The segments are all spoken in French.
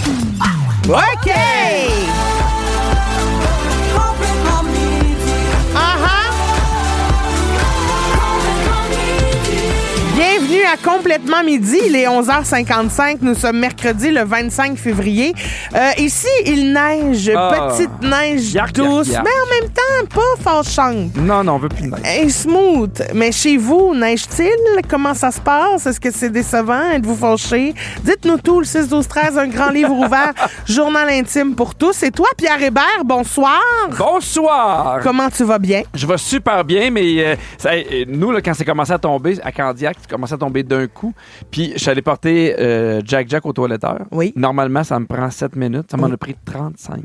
OK! Bienvenue à Complètement Midi. Il est 11h55. Nous sommes mercredi, le 25 février. Ici, il neige. Petite neige douce. Mais en même temps, pas fâchante. Non, on veut plus de neige. Et smooth. Mais chez vous, neige-t-il? Comment ça se passe? Est-ce que c'est décevant? Êtes-vous fâché? Dites-nous tout. Le 6-12-13, un grand livre ouvert. Journal intime pour tous. Et toi, Pierre Hébert, bonsoir. Bonsoir! Comment tu vas bien? Je vais super bien, mais nous, là, quand c'est commencé à tomber, à Candiac, c'est commencé à tomber d'un coup. Puis, je suis allé porter Jack au toiletteur. Oui. Normalement, ça me prend 7 minutes. Ça m'en a pris 35.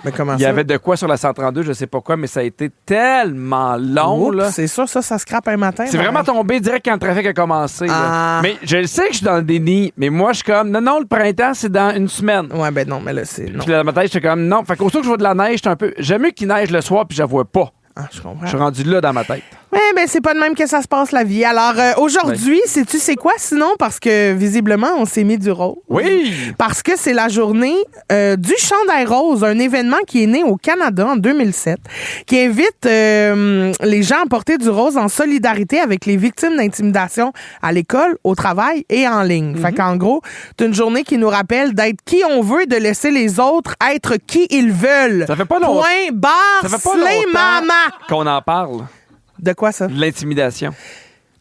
Mais comment Il y avait de quoi sur la 132, je sais pas quoi, mais ça a été tellement long. Oups, Là. c'est sûr, ça scrape un matin. C'est vraiment tombé direct quand le trafic a commencé. Là. Mais je le sais que je suis dans le déni, mais moi, je suis comme, non, le printemps, c'est dans une semaine. Ouais, ben non, mais là, c'est... Non. Puis dans ma tête, j'étais comme, non. Fait qu'au que je vois de la neige, j'étais un peu... J'aime mieux qu'il neige le soir, puis je la vois pas. Ah, je comprends. Je suis rendu là dans ma tête. Oui, ben c'est pas de même que ça se passe la vie. Alors, aujourd'hui, sais-tu c'est quoi sinon? Parce que, visiblement, on s'est mis du rose. Oui! Parce que c'est la journée du chandail rose, un événement qui est né au Canada en 2007, qui invite les gens à porter du rose en solidarité avec les victimes d'intimidation à l'école, au travail et en ligne. Fait qu'en gros, c'est une journée qui nous rappelle d'être qui on veut et de laisser les autres être qui ils veulent. Ça fait pas longtemps. Point barre, Ça fait pas slay longtemps mama. qu'on en parle. De quoi ça? De l'intimidation.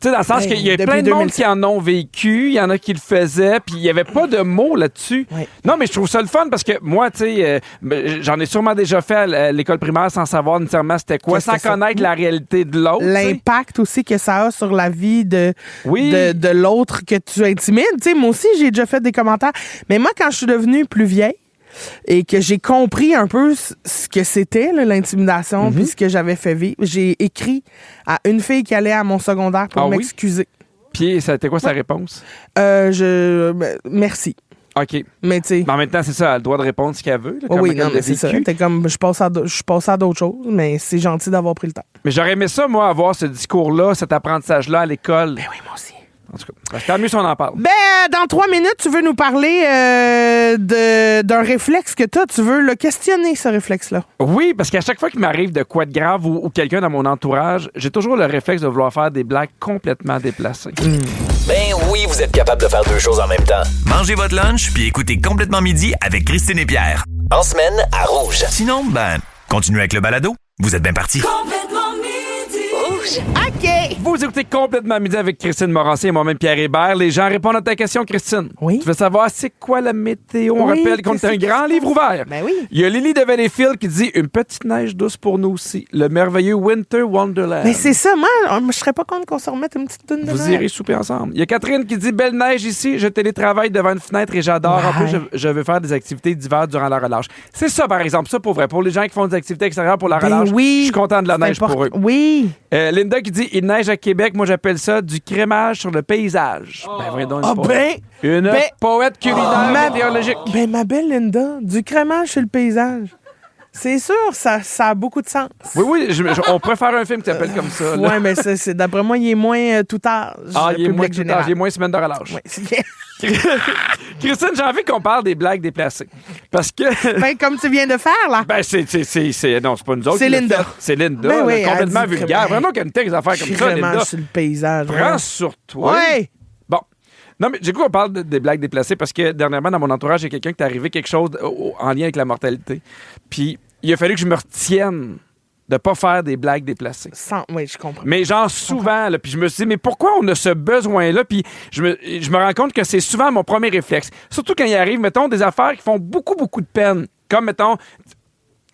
Tu sais, dans le sens Ben, qu'il y a depuis plein de monde 2007. qui en ont vécu, il y en a qui le faisaient, puis il n'y avait pas de mots là-dessus. Oui. Non, mais je trouve ça le fun parce que moi, tu sais, j'en ai sûrement déjà fait à l'école primaire sans savoir nécessairement c'était quoi, Qu'est-ce que sans c'est ça? connaître la réalité de l'autre. tu sais. L'impact aussi que ça a sur la vie de l'autre que tu intimides. Tu sais, moi aussi, j'ai déjà fait des commentaires. Mais moi, quand je suis devenue plus vieille et que j'ai compris un peu ce que c'était, là, l'intimidation, puis ce que j'avais fait vivre, j'ai écrit à une fille qui allait à mon secondaire pour Ah oui? m'excuser. Puis, ça a été quoi sa réponse? Merci. OK. Mais tu sais... Mais en même temps, c'est ça, elle a le droit de répondre ce qu'elle veut. Là, Oui, comment non, elle mais l'a c'est ça. vécu. T'es comme, je passe à d'autres choses, mais c'est gentil d'avoir pris le temps. Mais j'aurais aimé ça, moi, avoir ce discours-là, cet apprentissage-là à l'école. Ben oui, moi aussi. En tout cas, tant mieux si on en parle. Ben, dans 3 minutes, tu veux nous parler d'un réflexe que t'as. Tu veux le questionner, ce réflexe-là. Oui, parce qu'à chaque fois qu'il m'arrive de quoi de grave ou quelqu'un dans mon entourage, j'ai toujours le réflexe de vouloir faire des blagues complètement déplacées. Ben oui, vous êtes capable de faire deux choses en même temps. Mangez votre lunch puis écoutez Complètement Midi avec Christine et Pierre. En semaine, à Rouge. Sinon, continuez avec le balado. Vous êtes bien partis. Complètement midi. Rouge. OK. Vous écoutez Complètement Midi avec Christine Morancier et moi-même Pierre Hébert. Les gens répondent à ta question, Christine. Oui. Tu veux savoir c'est quoi la météo? On Oui, rappelle qu'on est un grand livre ouvert. Ben oui. Il y a Lily de Valleyfield qui dit une petite neige douce pour nous aussi. Le merveilleux Winter Wonderland. Mais c'est ça, moi, je serais pas contre qu'on se remette une petite toune de Vous Noël. irez souper ensemble. Il y a Catherine qui dit belle neige ici, je télétravaille devant une fenêtre et j'adore. En Ouais. plus, je veux faire des activités d'hiver durant la relâche. C'est ça, par exemple, ça pour vrai. Pour les gens qui font des activités extérieures pour la Ben relâche, oui. je suis content de la C'est neige pour eux. important. Oui. Linda qui dit il neige à Québec, moi j'appelle ça du crémage sur le paysage. Ben, voyons donc, Ah une poète. Une ben- poète culinaire Ma- météorologique. Ben, ma belle Linda, du crémage sur le paysage. C'est sûr, ça a beaucoup de sens. Oui, on pourrait faire un film qui s'appelle comme ça. là. Ouais, mais d'après moi, il est moins tout âge. Ah, il est public moins tout général. âge, il est moins semaine de relâche. Ouais, c'est- Christine, j'ai envie qu'on parle des blagues déplacées. Parce que. Ben, comme tu viens de faire, là. Ben, non, c'est pas nous autres. C'est qui l'a Linda. fait. C'est Linda. Ben oui, là, complètement elle dit vulgaire. vraiment- Vraiment qu'elle a des affaires comme ça, Crémage Linda. sur le paysage. Prends sur toi. Ouais. Bon. Non, mais j'ai cru qu'on parle des blagues déplacées parce que dernièrement, dans mon entourage, il y a quelqu'un qui est arrivé quelque chose en lien avec la mortalité. Puis, il a fallu que je me retienne de pas faire des blagues déplacées. Oui, je comprends. Mais genre souvent, là, puis je me suis dit, mais pourquoi on a ce besoin-là? Puis je me rends compte que c'est souvent mon premier réflexe. Surtout quand il arrive, mettons, des affaires qui font beaucoup, beaucoup de peine. Comme, mettons,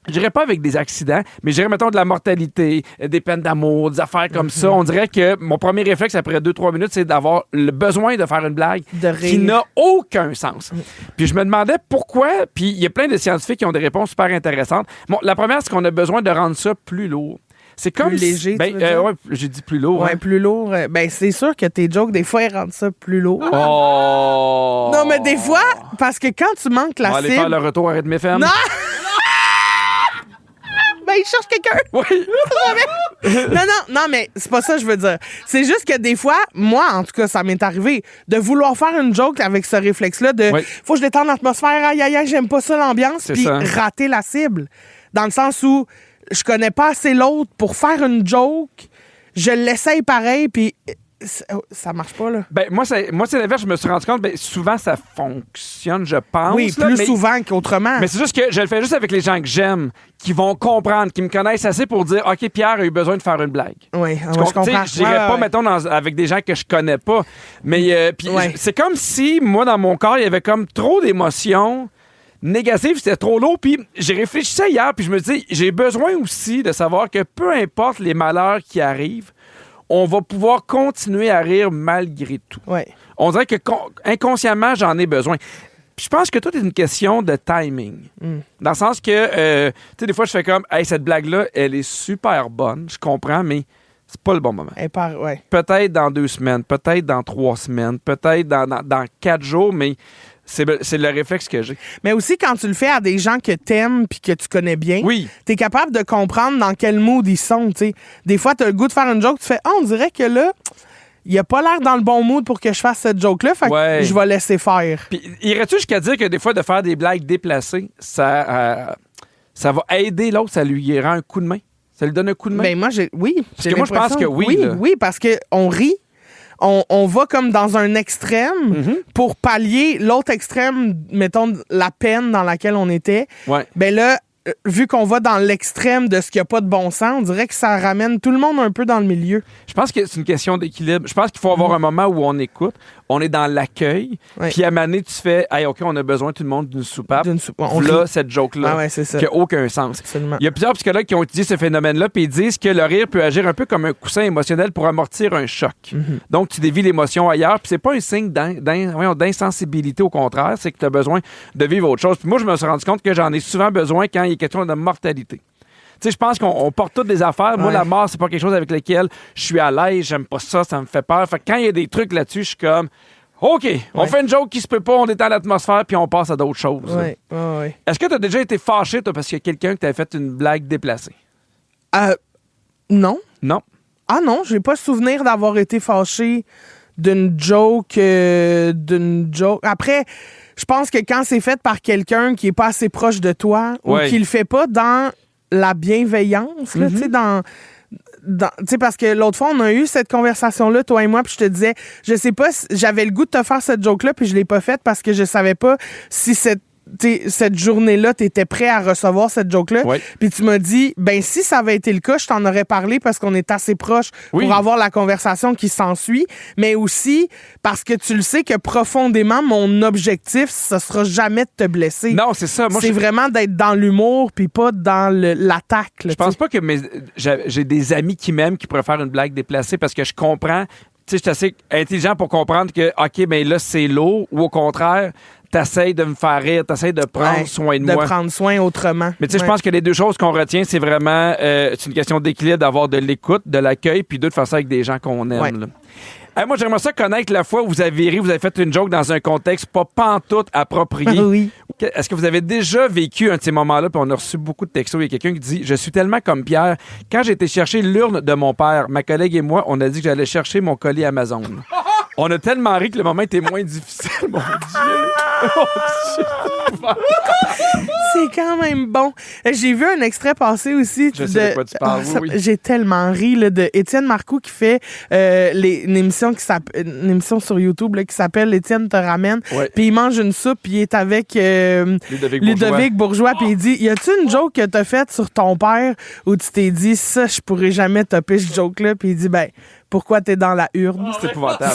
je dirais pas avec des accidents, mais je dirais, mettons, de la mortalité, des peines d'amour, des affaires comme ça. On dirait que mon premier réflexe après 2-3 minutes, c'est d'avoir le besoin de faire une blague De rire. qui n'a aucun sens. Puis je me demandais pourquoi, puis il y a plein de scientifiques qui ont des réponses super intéressantes. Bon, la première, c'est qu'on a besoin de rendre ça plus lourd. C'est comme Plus léger, si, ben, tu veux dire? ouais, j'ai dit plus lourd. Ouais, hein. plus lourd. Ben, c'est sûr que tes jokes, des fois, ils rendent ça plus lourd. Oh! Non, mais des fois, parce que quand tu manques On la va aller cible... faire le retour à Rythme FM. Non! Ben, il cherche quelqu'un. Oui. Non, mais c'est pas ça que je veux dire. C'est juste que des fois, moi, en tout cas, ça m'est arrivé de vouloir faire une joke avec ce réflexe-là de faut que je détende l'atmosphère, aïe, aïe, aïe, j'aime pas ça l'ambiance, puis rater la cible. Dans le sens où je connais pas assez l'autre pour faire une joke, je l'essaye pareil, puis ça marche pas, là. Ben, moi, c'est l'inverse. Je me suis rendu compte, souvent, ça fonctionne, je pense. Oui, plus souvent qu'autrement. Mais c'est juste que je le fais juste avec les gens que j'aime, qui vont comprendre, qui me connaissent assez pour dire, OK, Pierre a eu besoin de faire une blague. Oui, je comprends. Je dirais pas, mettons, avec des gens que je connais pas. Mais c'est comme si, moi, dans mon corps, il y avait comme trop d'émotions négatives, c'était trop lourd. Puis j'ai réfléchi à hier, puis je me dis, j'ai besoin aussi de savoir que peu importe les malheurs qui arrivent, on va pouvoir continuer à rire malgré tout. Ouais. On dirait que inconsciemment, j'en ai besoin. Puis je pense que tout est une question de timing. Dans le sens que, tu sais, des fois, je fais comme, hey, cette blague-là, elle est super bonne, je comprends, mais c'est pas le bon moment. Peut-être dans 2 semaines, peut-être dans 3 semaines, peut-être dans 4 jours, mais c'est le réflexe que j'ai. Mais aussi, quand tu le fais à des gens que t'aimes puis que tu connais bien, t'es capable de comprendre dans quel mood ils sont. T'sais. Des fois, t'as le goût de faire une joke, tu fais « on dirait que là, il a pas l'air dans le bon mood pour que je fasse cette joke-là, fait que je vais laisser faire. » Puis, irais-tu jusqu'à dire que des fois, de faire des blagues déplacées, ça va aider l'autre, ça lui rend un coup de main? Ça lui donne un coup de main? Ben moi, oui. Parce que moi, je pense que oui. Oui, parce qu'on rit. On va comme dans un extrême pour pallier l'autre extrême, mettons, la peine dans laquelle on était. Ouais. Ben là, vu qu'on va dans l'extrême de ce qui n'a pas de bon sens, on dirait que ça ramène tout le monde un peu dans le milieu. Je pense que c'est une question d'équilibre. Je pense qu'il faut avoir un moment où on écoute, on est dans l'accueil, puis à un moment donné, tu fais « Hey, OK, on a besoin tout le monde d'une soupape. » Là, cette joke-là, c'est ça. qui n'a aucun sens. Absolument. Il y a plusieurs psychologues qui ont étudié ce phénomène-là, puis ils disent que le rire peut agir un peu comme un coussin émotionnel pour amortir un choc. Donc, tu dévies l'émotion ailleurs, puis c'est pas un signe d'insensibilité, au contraire, c'est que tu as besoin de vivre autre chose. Puis moi, je me suis rendu compte que j'en ai souvent besoin quand il est question de mortalité. Tu sais, je pense qu'on porte toutes des affaires. Moi, la mort, c'est pas quelque chose avec lequel je suis à l'aise, j'aime pas ça, ça me fait peur. Fait que quand il y a des trucs là-dessus, je suis comme OK, on fait une joke qui se peut pas, on détend l'atmosphère, puis on passe à d'autres choses. Est-ce que tu as déjà été fâché, toi, parce qu'il y a quelqu'un qui t'avait fait une blague déplacée? Non. Non? Ah non, j'ai pas souvenir d'avoir été fâché d'une joke. Après, je pense que quand c'est fait par quelqu'un qui est pas assez proche de toi ou qui le fait pas dans la bienveillance, là, tu sais, parce que l'autre fois, on a eu cette conversation-là, toi et moi, puis je te disais, je sais pas, j'avais le goût de te faire cette joke-là, puis je l'ai pas faite parce que je savais pas si cette journée-là, t'étais prêt à recevoir cette joke-là. Puis tu m'as dit, ben si ça avait été le cas, je t'en aurais parlé parce qu'on est assez proche pour avoir la conversation qui s'ensuit, mais aussi parce que tu le sais que profondément, mon objectif, ce sera jamais de te blesser. Non, c'est ça. Moi, c'est vraiment d'être dans l'humour puis pas dans l'attaque. Je pense pas que j'ai des amis qui m'aiment qui pourraient faire une blague déplacée parce que je comprends. Tu sais, je suis assez intelligent pour comprendre que, OK, ben là, c'est lourd, ou au contraire, t'essayes de me faire rire, t'essayes de prendre soin de moi. De prendre soin autrement. Mais tu sais, je pense que les deux choses qu'on retient, c'est vraiment, c'est une question d'équilibre, d'avoir de l'écoute, de l'accueil, puis de faire ça avec des gens qu'on aime. Là. Moi, j'aimerais ça connaître la fois où vous avez ri, vous avez fait une joke dans un contexte pas pantoute approprié. Oui. Est-ce que vous avez déjà vécu un de ces moments-là? Puis on a reçu beaucoup de textos. Il y a quelqu'un qui dit « Je suis tellement comme Pierre. Quand j'ai été chercher l'urne de mon père, ma collègue et moi, on a dit que j'allais chercher mon colis Amazon. » On a tellement ri que le moment était moins difficile. Mon Dieu! Mon Dieu! C'est quand même bon. J'ai vu un extrait passer aussi. Je sais de quoi tu parles. Oui. J'ai tellement ri là, de Étienne Marcoux qui fait une émission sur YouTube là, qui s'appelle Étienne te ramène. Puis il mange une soupe, puis il est avec Ludovic Bourgeois. Puis il dit, y a-tu une joke que t'as faite sur ton père où tu t'es dit, ça, je pourrais jamais topper ce joke-là? Puis il dit, ben, pourquoi t'es dans la urne? C'est épouvantable.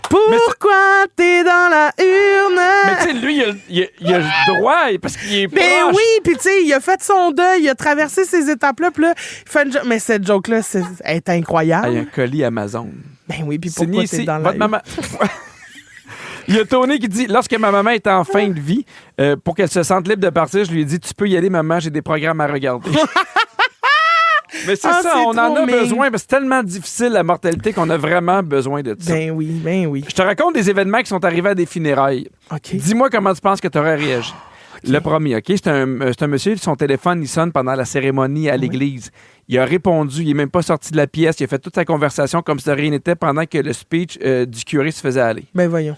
Pourquoi t'es dans la urne? Mais tu sais, lui, il a le droit parce qu'il est proche. Ben oui, puis tu sais, il a fait son deuil, il a traversé ces étapes-là, puis là, il fait une joke. Mais cette joke-là, elle est incroyable. Il y a un colis Amazon. Ben oui, puis pourquoi t'es dans la urne? Maman... Il y a Tony qui dit, lorsque ma maman est en fin de vie, pour qu'elle se sente libre de partir, je lui ai dit, tu peux y aller, maman, j'ai des programmes à regarder. Mais c'est ça, on en a besoin, mais c'est tellement difficile, la mortalité, qu'on a vraiment besoin de ça. Ben oui. Je te raconte des événements qui sont arrivés à des funérailles. OK. Dis-moi comment tu penses que tu aurais réagi. Le premier, OK? C'est un monsieur, son téléphone, il sonne pendant la cérémonie à l'église. Il a répondu, il n'est même pas sorti de la pièce, il a fait toute sa conversation comme si de rien n'était pendant que le speech du curé se faisait aller. Ben voyons.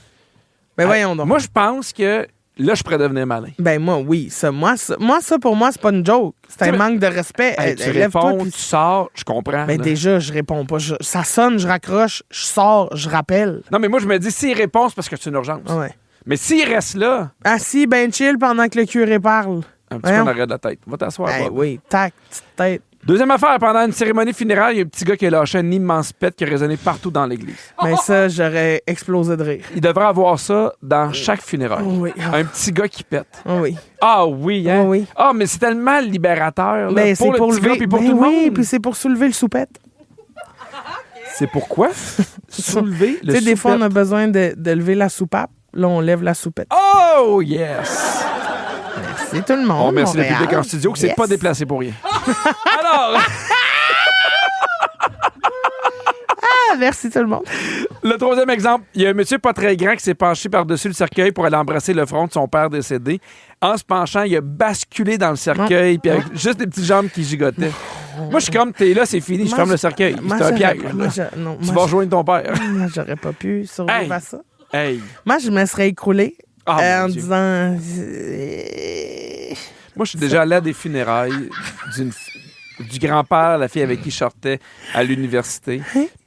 Voyons donc. Moi, je pense que là, je pourrais devenir malin. Ben moi, oui. Ça, pour moi, c'est pas une joke. C'est un manque de respect. Tu réponds, tu sors, je comprends. Ben déjà, je réponds pas. Ça sonne, je raccroche, je sors, je rappelle. Non, mais moi, je me dis, s'il répond, c'est parce que c'est une urgence. Ouais. Mais s'il reste là... Assis, ben chill pendant que le curé parle. Un petit peu en arrière de la tête. Va t'asseoir. Ben oui, tac, petite tête. Deuxième affaire, pendant une cérémonie funéraire, il y a un petit gars qui a lâché un immense pet qui a résonné partout dans l'église. Ben ça, j'aurais explosé de rire. Il devrait avoir ça dans chaque funérail. Oui. Un petit gars qui pète. Oui. Ah oui, hein? Oui. Ah, mais c'est tellement libérateur. Là, Ben, pour le petit gars puis pour tout le monde. Oui, puis c'est pour soulever le soupette. C'est pourquoi? Soulever le Tu sais, des fois, on a soupette. besoin de lever la soupape. Là, on lève la soupette. Oh, yes! C'est tout le monde. On remercie le Montréal. public en studio qui s'est Yes. pas déplacé pour rien. Alors, Merci tout le monde. le troisième exemple, il y a un monsieur pas très grand qui s'est penché par-dessus le cercueil pour aller embrasser le front de son père décédé. En se penchant, il a basculé dans le cercueil, puis avec juste des petites jambes qui gigotaient. Moi, je suis comme, t'es là, c'est fini, je Moi, ferme le cercueil. moi, C'est un j'aurais piège. pas- là. moi, non, Tu moi, vas rejoindre ton père. moi, j'aurais pas pu survivre Hey. à ça. Hey! Moi, je me serais écroulée Ah, en mon Dieu. disant... Moi, je suis déjà allé à des funérailles du grand-père, la fille avec qui je sortais à l'université.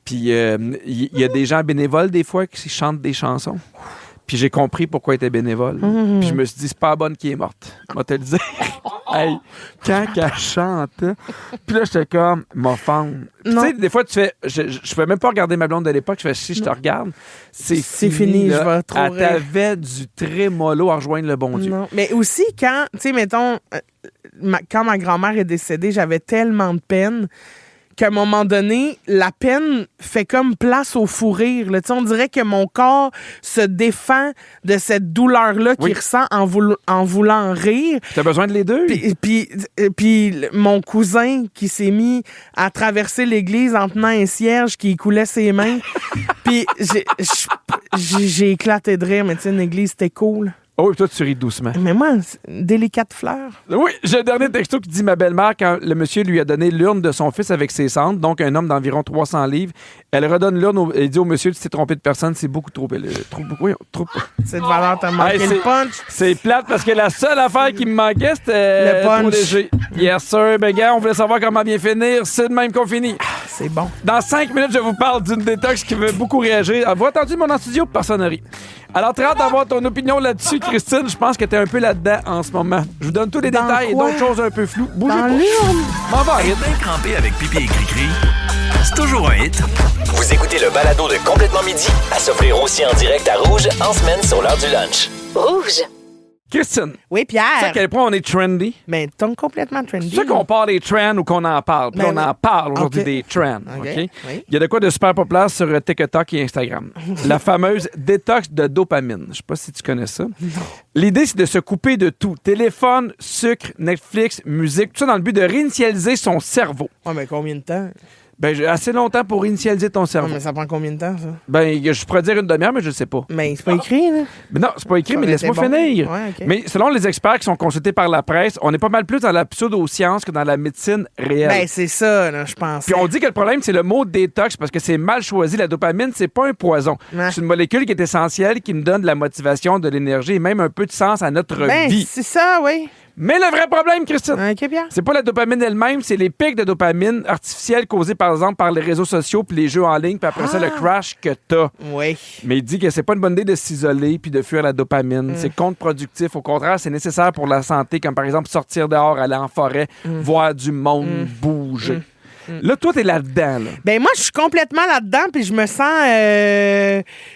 Puis il y a des gens bénévoles, des fois, qui chantent des chansons. Puis j'ai compris pourquoi elle était bénévole. Puis je me suis dit, c'est pas la bonne qui est morte. Moi, te le dire. Hey, quand qu'elle chante, puis là, j'étais comme, m'offendre. Tu Non. sais, des fois, tu fais, je pouvais même pas regarder ma blonde de l'époque. Je fais, si je te regarde, c'est fini, là. je vais trop Elle rire. t'avait du trémolo à rejoindre le bon Dieu. Non. Mais aussi, quand, tu sais, mettons, quand ma grand-mère est décédée, j'avais tellement de peine qu'à un moment donné, la peine fait comme place au fou rire. Là. Tu sais, on dirait que mon corps se défend de cette douleur-là Oui. qu'il ressent en voulant rire. T'as besoin de les deux? Puis mon cousin qui s'est mis à traverser l'église en tenant un cierge qui coulait ses mains. Puis j'ai éclaté de rire, mais tu sais, une église, c'était cool. Oh, et toi, tu ris doucement. Mais moi, délicate fleur. Oui, j'ai un dernier texto qui dit ma belle-mère, quand le monsieur lui a donné l'urne de son fils avec ses cendres, donc un homme d'environ 300 livres, elle redonne l'urne et dit au monsieur, tu t'es trompé de personne, c'est beaucoup trop. Trop. Cette valeur t'a manqué Hey, le punch. C'est plate parce que la seule affaire qui me manquait, c'était Le punch. trop léger. Yes, sir. Ben, gars, on voulait savoir comment bien finir. C'est de même qu'on finit. C'est bon. Dans 5 minutes, je vous parle d'une détox qui veut beaucoup réagir. Avez-vous entendu mon en studio? Personne ne rit. Alors, très hâte d'avoir ton opinion là-dessus, Christine. Je pense que t'es un peu là-dedans en ce moment. Je vous donne tous les Dans détails quoi? et d'autres choses un peu floues. Bougez Dans pas. l'urne. M'en va, arrête. Bien crampé avec pipi et cri-cri, c'est toujours un hit. Vous écoutez le balado de Complètement Midi à s'offrir aussi en direct à Rouge en semaine sur l'heure du lunch. Rouge. Christine, Oui, tu sais à Pierre. quel point on est trendy? Mais t'es complètement trendy. C'est ça qu'on parle des trends ou qu'on en parle. Puis là, Ben on oui. en parle aujourd'hui OK. des trends. OK. OK? Oui. Il y a de quoi de super populaire sur TikTok et Instagram. La fameuse détox de dopamine. Je sais pas si tu connais ça. L'idée, c'est de se couper de tout. Téléphone, sucre, Netflix, musique, tout ça dans le but de réinitialiser son cerveau. Ouais, mais combien de temps? Ben, j'ai assez longtemps pour réinitialiser ton Ouais, cerveau. mais ça prend combien de temps, ça? Ben, je pourrais dire une demi-heure, mais je sais pas. Mais c'est pas écrit, là. Mais non, c'est pas écrit, Ça mais aurait laisse-moi été bon. finir. Ouais, OK. Mais selon les experts qui sont consultés par la presse, on est pas mal plus dans la pseudo-science que dans la médecine réelle. Ben, c'est ça, là, je pense. Puis on dit que le problème, c'est le mot détox parce que c'est mal choisi. La dopamine, c'est pas un poison. Ouais. C'est une molécule qui est essentielle, qui nous donne de la motivation, de l'énergie et même un peu de sens à notre Ben, vie. c'est ça, oui. Mais le vrai problème, Christine, OK, Pierre. c'est pas la dopamine elle-même, c'est les pics de dopamine artificiels causés par exemple par les réseaux sociaux puis les jeux en ligne, puis après ça, le crash que t'as. Oui. Mais il dit que c'est pas une bonne idée de s'isoler puis de fuir la dopamine. C'est contre-productif. Au contraire, c'est nécessaire pour la santé, comme par exemple sortir dehors, aller en forêt, voir du monde, bouger. Là, toi, t'es là-dedans, là. Ben moi, je suis complètement là-dedans, puis je me sens...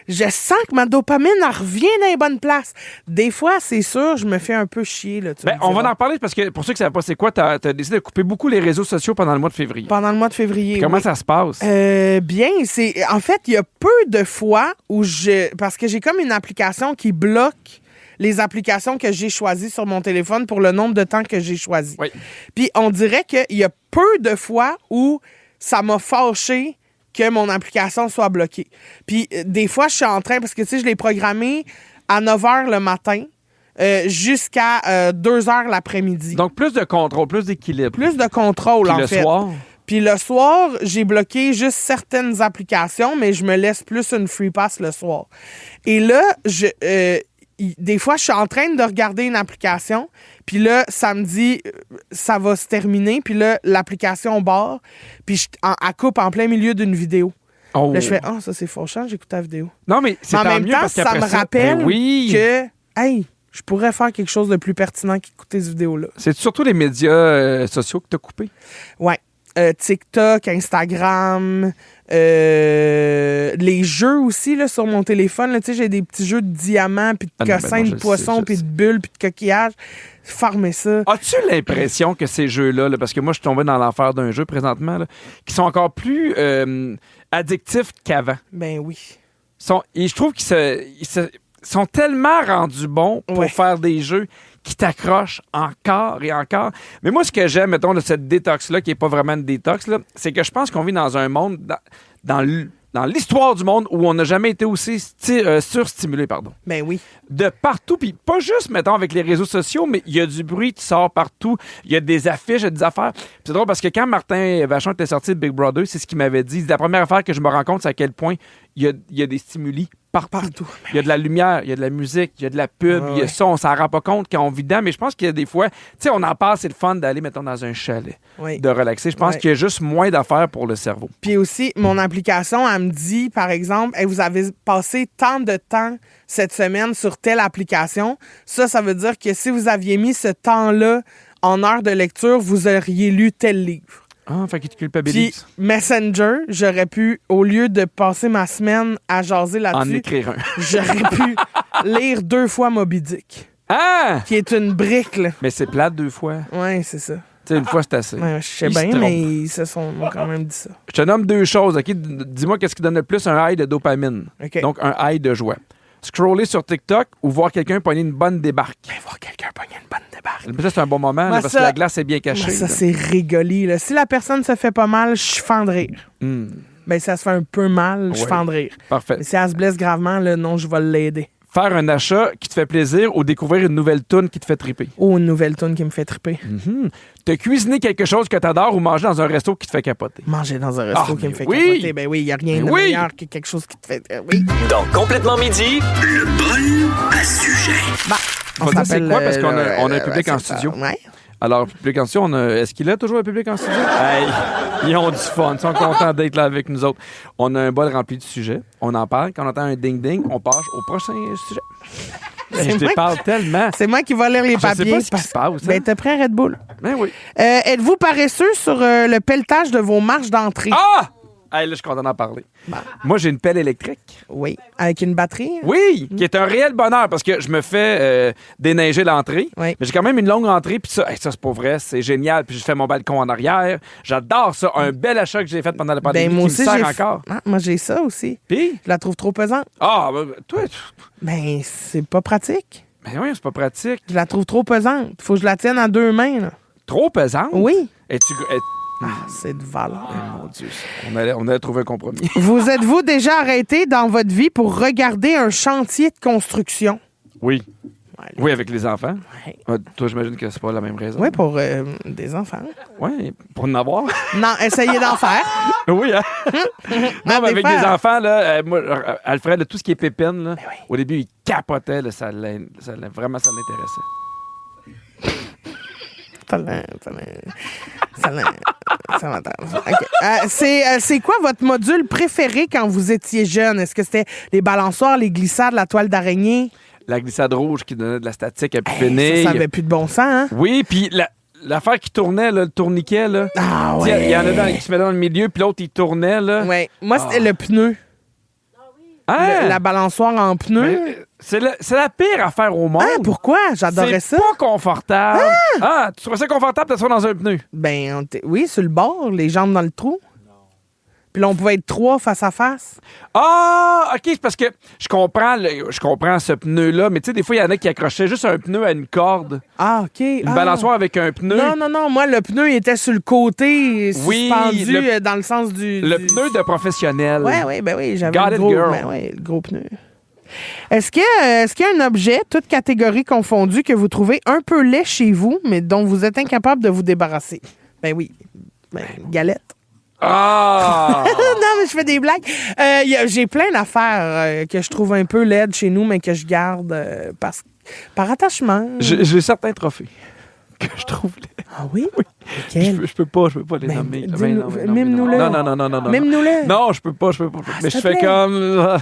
je sens que ma dopamine, elle revient dans les bonnes places. Des fois, c'est sûr, je me fais un peu chier. Là, tu Ben, me on diras. va en parler parce que pour ceux qui ne savent pas c'est quoi, t'as décidé de couper beaucoup les réseaux sociaux pendant le mois de février. Pendant le mois de février, Comment oui. ça se passe? Bien, c'est... En fait, il y a peu de fois où parce que j'ai comme une application qui bloque les applications que j'ai choisies sur mon téléphone pour le nombre de temps que j'ai choisi. Oui. Puis on dirait qu'il y a peu de fois où ça m'a fâché que mon application soit bloquée. Puis des fois, je suis en train, parce que tu sais, je l'ai programmé à 9 h le matin. jusqu'à 2 heures l'après-midi. Donc, plus de contrôle, plus d'équilibre. Plus de contrôle, Puis en le fait. soir? Puis le soir, j'ai bloqué juste certaines applications, mais je me laisse plus une free pass le soir. Et là, des fois, je suis en train de regarder une application, puis là, ça me dit, ça va se terminer, puis là, l'application barre, puis elle coupe en plein milieu d'une vidéo. Oh. Là, je fais, ça c'est fauchant, j'écoute la vidéo. Non, mais c'est Mais en tant même mieux temps, parce ça qu'après me rappelle que... que, hey, je pourrais faire quelque chose de plus pertinent qu'écouter cette vidéo-là. C'est surtout les médias sociaux que tu as coupés? Ouais. TikTok, Instagram, les jeux aussi là, sur mon téléphone. Là, j'ai des petits jeux de diamants, puis de cossins, de poissons, puis de bulles, puis de coquillages. Farmer ça. As-tu l'impression que ces jeux-là, parce que moi, je suis tombé dans l'enfer d'un jeu présentement, là, qui sont encore plus addictifs qu'avant? Ben oui. Et je trouve qu'ils sont tellement rendus bons pour faire des jeux qui t'accrochent encore et encore. Mais moi, ce que j'aime, mettons, de cette détox-là, qui n'est pas vraiment une détox, là, c'est que je pense qu'on vit dans un monde, dans l'histoire du monde, où on n'a jamais été aussi surstimulé, pardon. Ben oui. De partout, puis pas juste, mettons, avec les réseaux sociaux, mais il y a du bruit qui sort partout, il y a des affiches, il y a des affaires. Puis c'est drôle parce que quand Martin Vachon était sorti de Big Brother, c'est ce qu'il m'avait dit. La première affaire que je me rends compte, c'est à quel point il y a des stimuli partout. Il y a de la lumière, il y a de la musique, il y a de la pub, il y a ça, on s'en rend pas compte quand on vit dedans, mais je pense qu'il y a des fois, tu sais, on en parle, c'est le fun d'aller, mettons, dans un chalet, de relaxer. Je pense qu'il y a juste moins d'affaires pour le cerveau. Puis aussi, mon application, elle me dit, par exemple, hey, vous avez passé tant de temps cette semaine sur telle application. Ça veut dire que si vous aviez mis ce temps-là en heure de lecture, vous auriez lu tel livre. Ah, fait qu'il te culpabilise. Puis Messenger, j'aurais pu, au lieu de passer ma semaine à jaser là-dessus, en écrire un. J'aurais pu lire 2 fois Moby Dick. Ah! Qui est une brique, là. Mais c'est plate 2 fois. Ouais, c'est ça. Tu sais, une fois, c'est assez. Ouais, je sais bien, mais ils se sont quand même dit ça. Je te nomme 2 choses, OK? Dis-moi qu'est-ce qui donne le plus un high de dopamine. Okay. Donc, un high de joie. Scroller sur TikTok ou voir quelqu'un pogner une bonne débarque. Voir quelqu'un pogner une bonne débarque. Ça, c'est un bon moment, là, parce que la glace est bien cachée. Ça, c'est rigoli. Là. Si la personne se fait pas mal, je suis fan de rire. Ben, si elle se fait un peu mal, je suis fan de rire. Parfait. Mais si elle se blesse gravement, là, non, je vais l'aider. Faire un achat qui te fait plaisir ou découvrir une nouvelle toune qui te fait triper. Oh, une nouvelle toune qui me fait triper. Te cuisiner quelque chose que t'adores ou manger dans un resto qui te fait capoter. Manger dans un resto qui me fait capoter. Ben oui, il n'y a rien de meilleur que quelque chose qui te fait... oui. Donc, Complètement Midi, le bol à sujet. Bah, on s'appelle c'est quoi? Parce qu'on a un public en studio. Ouais. Alors, public en studio, est-ce qu'il a toujours un public en studio? Hey, ils ont du fun. Ils sont contents d'être là avec nous autres. On a un bol rempli de sujets. On en parle. Quand on entend un ding-ding, on passe au prochain sujet. Je te parle tellement. C'est moi qui vais lire les papiers. Je sais pas ce qui se passe. Ben, t'es prêt, Red Bull? Ben oui. Êtes-vous paresseux sur le pelletage de vos marches d'entrée? Ah! Hey, là, je suis content d'en parler. Moi, j'ai une pelle électrique. Oui. Avec une batterie? Oui, qui est un réel bonheur parce que je me fais déneiger l'entrée. Oui. Mais j'ai quand même une longue entrée. Puis ça, ça c'est pas vrai, c'est génial. Puis je fais mon balcon en arrière. J'adore ça. Un bel achat que j'ai fait pendant la pandémie Ben, moi qui aussi, me sert encore. Ah, moi, j'ai ça aussi. Puis? Je la trouve trop pesante. Ah, ben, toi... Ben, c'est pas pratique. Ben oui, c'est pas pratique. Je la trouve trop pesante. Faut que je la tienne à 2 mains, là. Trop pesante? Oui. C'est de valeur. Oh, mon Dieu. On allait trouver un compromis. Vous êtes-vous déjà arrêté dans votre vie pour regarder un chantier de construction? Oui. Ouais, oui, avec les enfants. Ouais. Toi, j'imagine que c'est pas la même raison. Oui, pour des enfants. Oui, pour en avoir. Non, essayez d'en faire. Oui, hein? Non, mais avec des enfants, là, moi, Alfred, là, tout ce qui est pépine, là, oui. au début, il capotait, là, vraiment, ça l'intéressait. Ça m'intéresse. Okay. C'est quoi votre module préféré quand vous étiez jeune? Est-ce que c'était les balançoires, les glissades, la toile d'araignée? La glissade rouge qui donnait de la statique à pu finir. Ça avait plus de bon sens, hein? Oui, puis l'affaire qui tournait, là, le tourniquet, là. Ah ouais. Il y en a qui se mettait dans le milieu, puis l'autre, il tournait, là. Oui. Moi, c'était le pneu. Hein? La balançoire en pneu. C'est la pire affaire au monde. Ah, pourquoi? J'adorais ça. C'est pas confortable. Ah, tu trouves ça confortable d'être dans un pneu? Ben, oui, sur le bord, les jambes dans le trou. Puis là, on pouvait être 3 face à face. Ah, OK, c'est parce que je comprends ce pneu-là, mais tu sais, des fois, il y en a qui accrochaient juste un pneu à une corde. Ah, OK. Une balançoire avec un pneu. Non. Moi, le pneu il était sur le côté, suspendu dans le sens du... Le pneu de professionnel. Oui, ben oui, j'avais Got le it, gros, girl. ben oui, le gros pneu. Est-ce qu'il y a un objet, toute catégorie confondue, que vous trouvez un peu laid chez vous, mais dont vous êtes incapable de vous débarrasser? Ben oui. Galette. Ah! Non, mais je fais des blagues. J'ai plein d'affaires que je trouve un peu laides chez nous, mais que je garde par attachement. J'ai certains trophées que je trouve laids. Ah oui? Oui. Quel? Je peux pas les nommer. Mime-nous-le. Non. Mime-nous-le. Non, je peux pas. Mais je fais plaît. comme...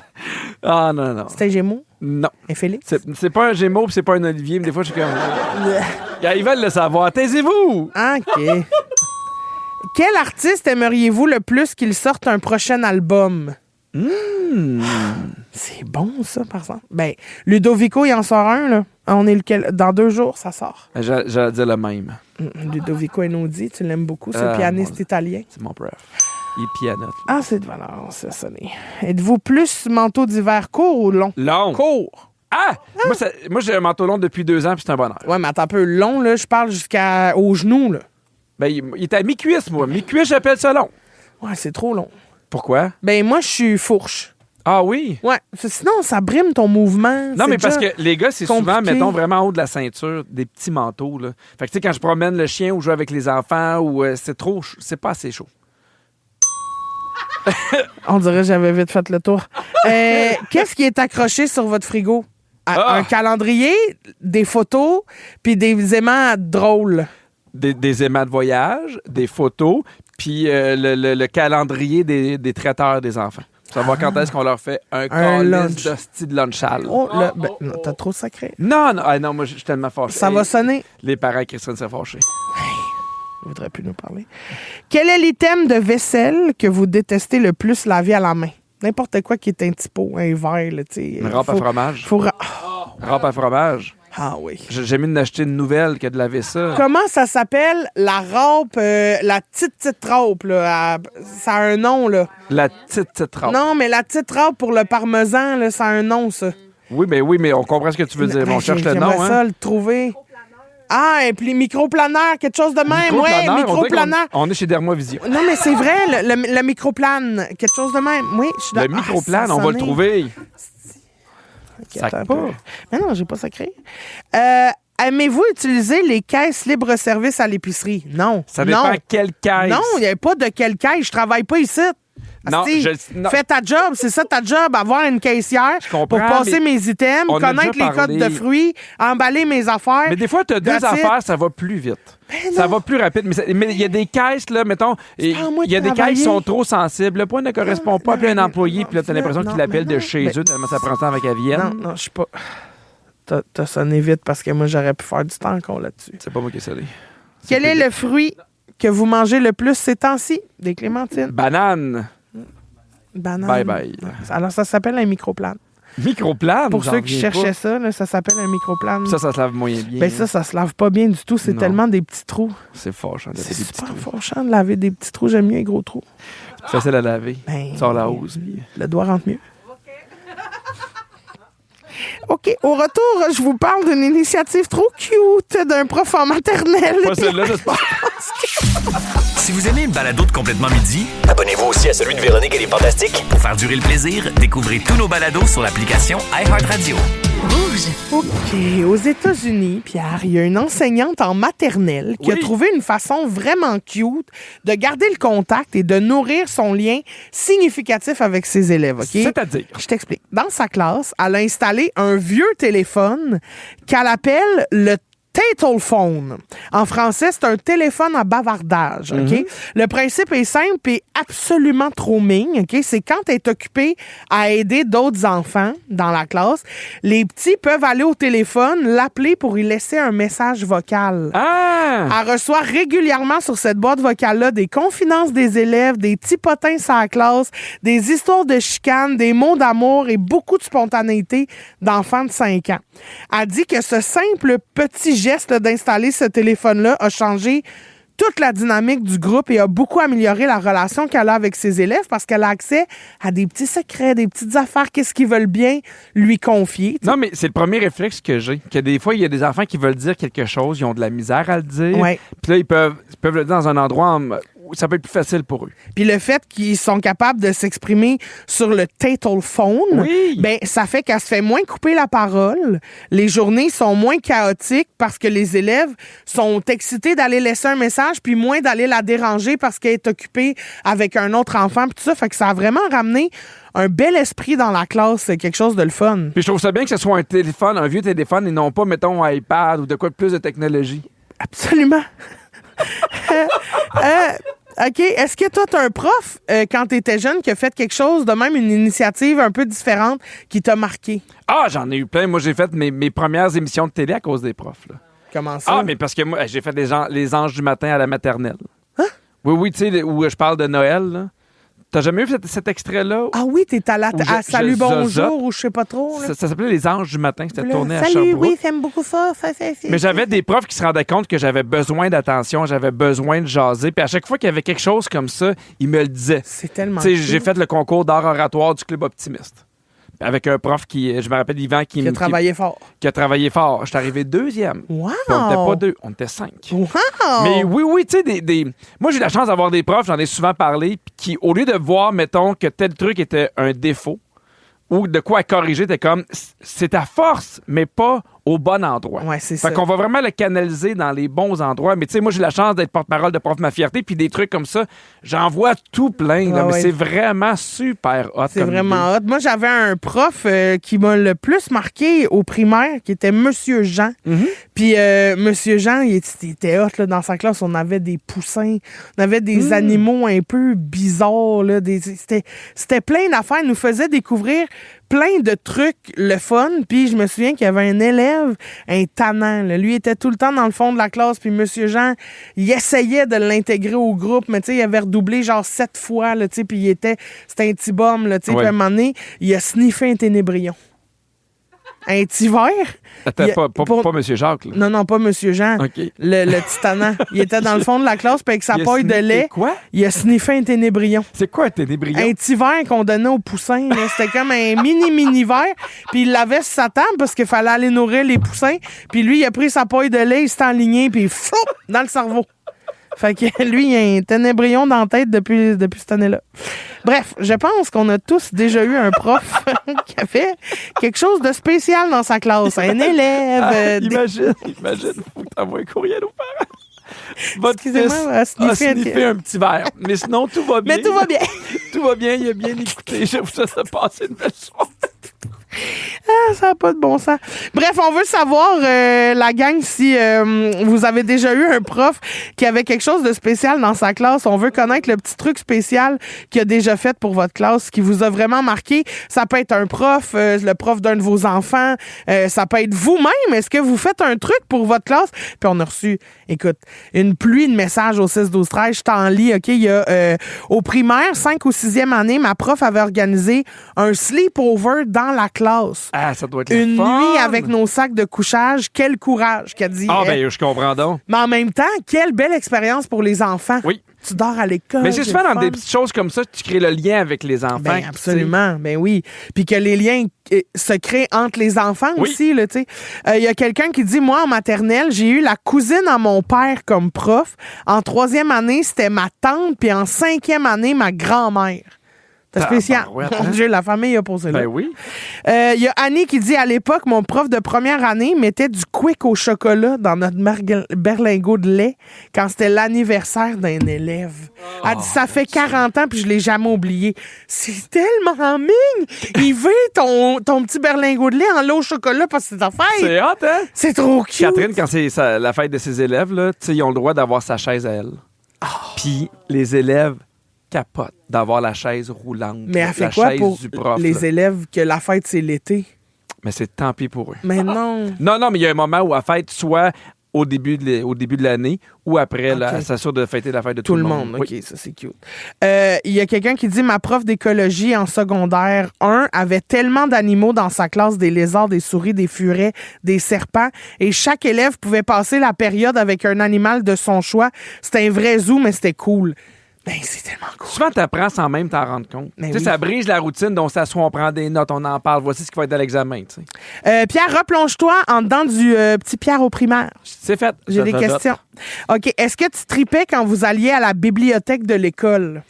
Ah, non. C'est un Gémeaux? Non. Un Félix? C'est pas un Gémeaux pis c'est pas un Olivier, mais des fois, je suis comme... Ils veulent le savoir. Taisez-vous! OK. Quel artiste aimeriez-vous le plus qu'il sorte un prochain album? C'est bon, ça, par exemple. Ben, Ludovico, il en sort un, là. On est lequel? Dans 2 jours, ça sort. J'allais dire le même. Ludovico Einaudi, tu l'aimes beaucoup, ce pianiste italien. C'est mon préf. Il pianote. Ah, c'est de valeur, ça sonne. Êtes-vous plus manteau d'hiver court ou long? Long. Court. Ah! Moi, j'ai un manteau long depuis 2 ans, puis c'est un bonheur. Ouais, mais attends un peu. Long, là, je parle jusqu'aux genoux, là. Ben, il était à mi-cuisse, moi. Mi-cuisse, j'appelle ça long. Ouais, c'est trop long. Pourquoi? Ben, moi, je suis fourche. Ah oui? Ouais. Sinon, ça brime ton mouvement. Non, c'est mais parce déjà que les gars, c'est souvent, compliqué. mettons, vraiment en haut de la ceinture, des petits manteaux, là. Fait que, tu sais, quand je promène le chien ou je joue avec les enfants, ou c'est trop chaud, c'est pas assez chaud. On dirait que j'avais vite fait le tour. Qu'est-ce qui est accroché sur votre frigo? Un calendrier, des photos, puis des aimants drôles. Des aimants de voyage, des photos, puis le calendrier des traiteurs des enfants. Pour savoir quand est-ce qu'on leur fait un lunch. calice d'hostie de lunchal. Non, t'as trop sacré. Non, moi, je suis tellement fâché. Ça va sonner. Les parents, Christine, s'est fâchés. Il voudrait plus nous parler. Quel est l'item de vaisselle que vous détestez le plus laver à la main? N'importe quoi qui est un petit pot, un verre, là, tu sais. Une râpe à fromage. Râpe à fromage. Ah oui. J'ai mieux d'acheter une nouvelle que de laver ça. Comment ça s'appelle, la râpe, la petite râpe, là? Ça a un nom, là. La petite râpe. Non, mais la petite râpe pour le parmesan, là, ça a un nom, ça. Oui, mais on comprend ce que tu veux dire. On cherche le nom, J'aimerais ça le trouver. Ah, et puis microplaneur, quelque chose de même. Ouais, microplaneur. On est chez Dermovision. Non, mais c'est vrai, le microplane, quelque chose de même. Oui, je suis Le microplane, on va le trouver. Sac pas. Mais non, j'ai pas sacré. Aimez-vous utiliser les caisses libre-service à l'épicerie? Non. Ça dépend quelle caisse. Non, il n'y a pas de quelle caisse. Je travaille pas ici. Non, non. Fais ta job, c'est ça ta job, avoir une caissière pour passer mes items, connaître les codes de fruits, emballer mes affaires. Mais des fois, tu as 2 affaires, ça va plus vite. Ça va plus rapide. Mais il y a des caisses, là, mettons, il y a des caisses qui sont trop sensibles. Le point ne correspond pas à un employé, puis là, tu as l'impression qu'il l'appelle de chez eux, tellement ça prend le temps avec la vienne. Non, je suis pas. T'as sonné vite parce que moi, j'aurais pu faire du temps encore là-dessus. C'est pas moi qui ai sonné. Quel est le fruit que vous mangez le plus ces temps-ci? Des clémentines. Banane. Banane. Bye. Alors, ça s'appelle un microplane. Microplane? Pour ceux qui cherchaient ça, là, ça s'appelle un microplane. Ça se lave moyen bien. Ben ça se lave pas bien du tout. C'est tellement des petits trous. C'est fâchant de laver des petits trous. C'est fâchant de laver des petits trous. J'aime mieux les gros trous. C'est facile à laver. Sors la hausse. Le doigt rentre mieux. OK. Au retour, je vous parle d'une initiative trop cute d'un prof en maternelle. Pas celle-là, j'espère. Si vous aimez le balado de Complètement Midi, abonnez-vous aussi à celui de Véronique et les Fantastiques. pour faire durer le plaisir, découvrez tous nos balados sur l'application iHeartRadio. OK. Aux États-Unis, Pierre, il y a une enseignante en maternelle qui a trouvé une façon vraiment cute de garder le contact et de nourrir son lien significatif avec ses élèves. OK? C'est-à-dire? Je t'explique. Dans sa classe, elle a installé un vieux téléphone qu'elle appelle le Tattlephone. En français, c'est un téléphone à bavardage. OK? Le principe est simple et absolument trop mignon. OK? C'est quand elle est occupée à aider d'autres enfants dans la classe, les petits peuvent aller au téléphone, l'appeler pour y laisser un message vocal. Ah! Elle reçoit régulièrement sur cette boîte vocale-là des confidences des élèves, des petits potins sur la classe, des histoires de chicanes, des mots d'amour et beaucoup de spontanéité d'enfants de 5 ans. Elle dit que ce simple petit geste là, d'installer ce téléphone-là a changé toute la dynamique du groupe et a beaucoup amélioré la relation qu'elle a avec ses élèves parce qu'elle a accès à des petits secrets, des petites affaires, qu'est-ce qu'ils veulent bien lui confier. Non, mais c'est le premier réflexe que j'ai. Que des fois, il y a des enfants qui veulent dire quelque chose, ils ont de la misère à le dire. Ouais. Puis là, ils peuvent le dire dans un endroit ça peut être plus facile pour eux. Puis le fait qu'ils sont capables de s'exprimer sur le Tattlephone, Oui. ben ça fait qu'elle se fait moins couper la parole. Les journées sont moins chaotiques parce que les élèves sont excités d'aller laisser un message puis moins d'aller la déranger parce qu'elle est occupée avec un autre enfant puis tout ça. Fait que ça a vraiment ramené un bel esprit dans la classe. C'est quelque chose de le fun. Puis je trouve ça bien que ce soit un téléphone, un vieux téléphone et non pas, mettons, un iPad ou de quoi de plus de technologie. Absolument. OK. Est-ce que toi, tu as un prof, quand tu étais jeune, qui a fait quelque chose de même, une initiative un peu différente qui t'a marqué? Ah, j'en ai eu plein. Moi, j'ai fait mes premières émissions de télé à cause des profs. Là. Comment ça? Ah, mais parce que moi, j'ai fait les anges du matin à la maternelle. Hein? Oui, tu sais, où je parle de Noël. Là. T'as jamais vu cet extrait-là? Ah oui, t'es à Salut Bonjour ou je sais pas trop. Ça s'appelait Les Anges du matin. C'était tourné à Salut, Sherbrooke. oui, j'aime beaucoup ça. Mais j'avais des profs qui se rendaient compte que j'avais besoin d'attention, j'avais besoin de jaser. Puis à chaque fois qu'il y avait quelque chose comme ça, ils me le disaient. C'est tellement Tu sais, cool. j'ai fait le concours d'art oratoire du Club Optimiste. Avec un prof qui, je me rappelle, Yvan, Qui a travaillé fort. Qui a travaillé fort. J'étais arrivé 2e. Wow! Puis on n'était pas 2, on était 5. Wow! Mais oui, tu sais, moi, j'ai eu la chance d'avoir des profs, j'en ai souvent parlé, qui, au lieu de voir, mettons, que tel truc était un défaut ou de quoi à corriger, t'es comme, c'est ta force, mais pas au bon endroit. Ouais, c'est ça. Fait qu'on va vraiment le canaliser dans les bons endroits. Mais tu sais, moi, j'ai la chance d'être porte-parole de Prof Ma Fierté, puis des trucs comme ça, j'en vois tout plein. Là, mais c'est vraiment super hot. C'est vraiment hot. Moi, j'avais un prof qui m'a le plus marqué au primaire, qui était Monsieur Jean. Mm-hmm. Puis Monsieur Jean, il était hot là, dans sa classe. On avait des poussins, on avait des animaux un peu bizarres. Là, c'était plein d'affaires. Il nous faisait découvrir plein de trucs, le fun. Puis je me souviens qu'il y avait un élève, un tannant. Là. Lui, il était tout le temps dans le fond de la classe. Puis Monsieur Jean, il essayait de l'intégrer au groupe. Mais tu sais, il avait redoublé genre 7 fois. Là, puis c'était un petit bum. Là, puis à un moment donné, il a sniffé un ténébrion. Un petit verre. Attends, pas M. Jacques. Là. Non, pas M. Jean. Okay. Le titanant. Il était dans le fond de la classe, puis avec sa paille de lait, quoi? il a sniffé un ténébrion. C'est quoi un ténébrion? Un petit verre qu'on donnait aux poussins. Là. C'était comme un mini verre. Puis il l'avait sur sa table parce qu'il fallait aller nourrir les poussins. Puis lui, il a pris sa paille de lait, il s'est enligné, puis floup, dans le cerveau. Fait que lui, il a un ténébrion dans la tête depuis cette année-là. Bref, je pense qu'on a tous déjà eu un prof qui a fait quelque chose de spécial dans sa classe. Un élève. Imagine, faut que t'envoies un courriel aux parents. Votre fils a sniffé un petit verre. Mais sinon, tout va bien. Mais tout va bien. Tout va bien, il a bien écouté. Je vous souhaite de passer une belle soirée. Ah, ça n'a pas de bon sens. Bref, on veut savoir, la gang, si vous avez déjà eu un prof qui avait quelque chose de spécial dans sa classe. On veut connaître le petit truc spécial qu'il a déjà fait pour votre classe, qui vous a vraiment marqué. Ça peut être un prof, le prof d'un de vos enfants. Ça peut être vous-même. Est-ce que vous faites un truc pour votre classe? Puis on a reçu, écoute, une pluie de messages au 6-12-13. Je t'en lis, OK? Il y a, au primaire, 5 ou 6e année, ma prof avait organisé un sleepover dans la classe. Ah, ça doit être une fun. nuit avec nos sacs de couchage. Quel courage qu'elle dit. Ah, ben, je comprends donc. Mais en même temps, quelle belle expérience pour les enfants. Oui. Tu dors à l'école. Mais c'est souvent dans des petites choses comme ça que tu crées le lien avec les enfants. Ben, absolument. Ben oui. Puis que les liens se créent entre les enfants aussi, là, tu sais. Il y a quelqu'un qui dit, moi, en maternelle, j'ai eu la cousine à mon père comme prof. En 3e année, c'était ma tante. Puis en 5e année, ma grand-mère. C'est spécial. Mon Dieu, la famille a posé là. Ben oui. Il y a Annie qui dit, à l'époque, mon prof de première année mettait du Quick au chocolat dans notre berlingot de lait quand c'était l'anniversaire d'un élève. Elle dit, ça fait 40 ans puis je l'ai jamais oublié. C'est tellement mignon. Il veut ton petit berlingot de lait en lait au chocolat parce que c'est ta fête. C'est hot, hein? C'est trop cute. Catherine, quand c'est la fête de ses élèves, là, ils ont le droit d'avoir sa chaise à elle. Puis les élèves capote d'avoir la chaise roulante. Mais elle fait la quoi chaise pour du prof, les élèves que la fête, c'est l'été? Mais c'est tant pis pour eux. Mais non. Non, mais il y a un moment où la fête, soit au début de l'année ou après, là, elle s'assure de fêter la fête de tout le monde. OK, ça, c'est cute. Il y a quelqu'un qui dit, ma prof d'écologie en secondaire 1 avait tellement d'animaux dans sa classe, des lézards, des souris, des furets, des serpents, et chaque élève pouvait passer la période avec un animal de son choix. C'était un vrai zoo, mais c'était cool. Ben, c'est tellement cool. Souvent, tu apprends sans même t'en rendre compte. Ben Tu sais, oui. ça brise la routine, donc on s'assoit, on prend des notes, on en parle. Voici ce qui va être à l'examen. Tu sais. Pierre, replonge-toi en dedans du petit Pierre au primaire. C'est fait. J'ai Ça des fait questions. OK. Est-ce que tu tripais quand vous alliez à la bibliothèque de l'école?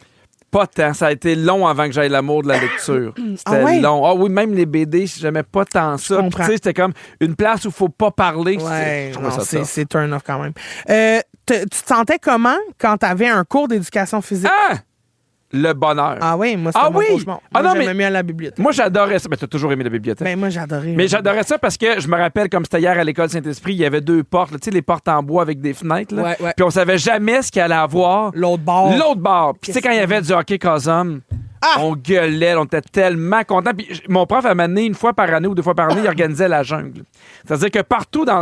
Pas tant. Ça a été long avant que j'aie l'amour de la lecture. C'était Ah ouais? long. Ah oui, même les BD, j'aimais pas tant ça. Puis, comprends. tu sais, c'était comme une place où il faut pas parler. Ouais, Je trouvais non, ça tough. c'est turn off quand même. Tu te sentais comment quand tu avais un cours d'éducation physique? Ah! Le bonheur. Ah oui, moi, c'était Ah mon oui? cauchemar. Ah Moi, non, j'aimais mais- mieux à la bibliothèque. Moi, j'adorais ça. Ben, t'as toujours aimé la bibliothèque. Ben, moi, j'adorais. Mais j'adorais ça parce que je me rappelle, comme c'était hier à l'école Saint-Esprit, il y avait 2 portes, là, tu sais, les portes en bois avec des fenêtres. Là. Ouais, ouais. Puis on savait jamais ce qu'il allait avoir. L'autre bord. L'autre bord. Puis tu sais, quand il y avait du hockey Cosum, on gueulait, on était tellement contents. Puis mon prof a mené 1 fois par année ou 2 fois par année, il organisait la jungle. C'est-à-dire que partout dans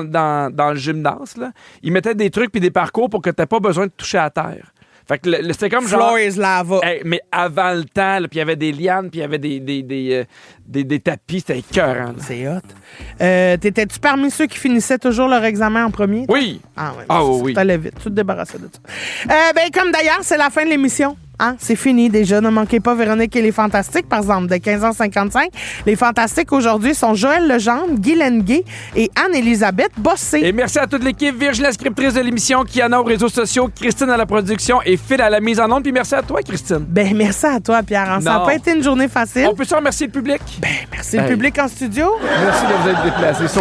le gymnase, là, il mettait des trucs puis des parcours pour que tu n'aies pas besoin de toucher à terre. Fait que c'était comme genre... Floor is lava. Hey, mais avant le temps, là, puis il y avait des lianes, puis il y avait des tapis, c'était écœurant. là. C'est hot. T'étais-tu parmi ceux qui finissaient toujours leur examen en premier? Oui! Ah ouais. Ah ça, oui. t'allais vite. Tu te débarrassais de ça. Ben, comme d'ailleurs, c'est la fin de l'émission. Hein? C'est fini déjà. Ne manquez pas Véronique et les Fantastiques, par exemple, de 15h55. Les Fantastiques aujourd'hui sont Joël Legendre, Guy Lenguet et Anne-Élisabeth Bossé. Et merci à toute l'équipe, Virginie, la scriptrice de l'émission, Kiana aux réseaux sociaux, Christine à la production et Phil à la mise en onde. Puis merci à toi, Christine. Ben, merci à toi, Pierre. Hein? Ça n'a Non. pas été une journée facile. On peut se remercier le public? Ben, merci le Hey. public en studio. Merci de vous être déplacés.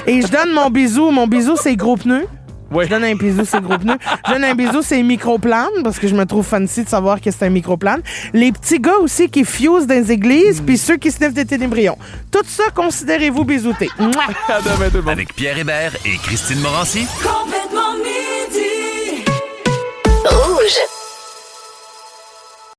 Et je donne mon bisou. Mon bisou, c'est gros pneus. Oui. Je donne un bisou, c'est gros pneus. Je donne un bisou, c'est microplane, parce que je me trouve fancy de savoir que c'est un microplane. Les petits gars aussi qui fusent dans les églises, puis ceux qui sniffent des ténébrions. Tout ça, considérez-vous bisouté. Mouah! À demain, tout le monde. Avec Pierre Hébert et Christine Morancy. Complètement midi. Rouge.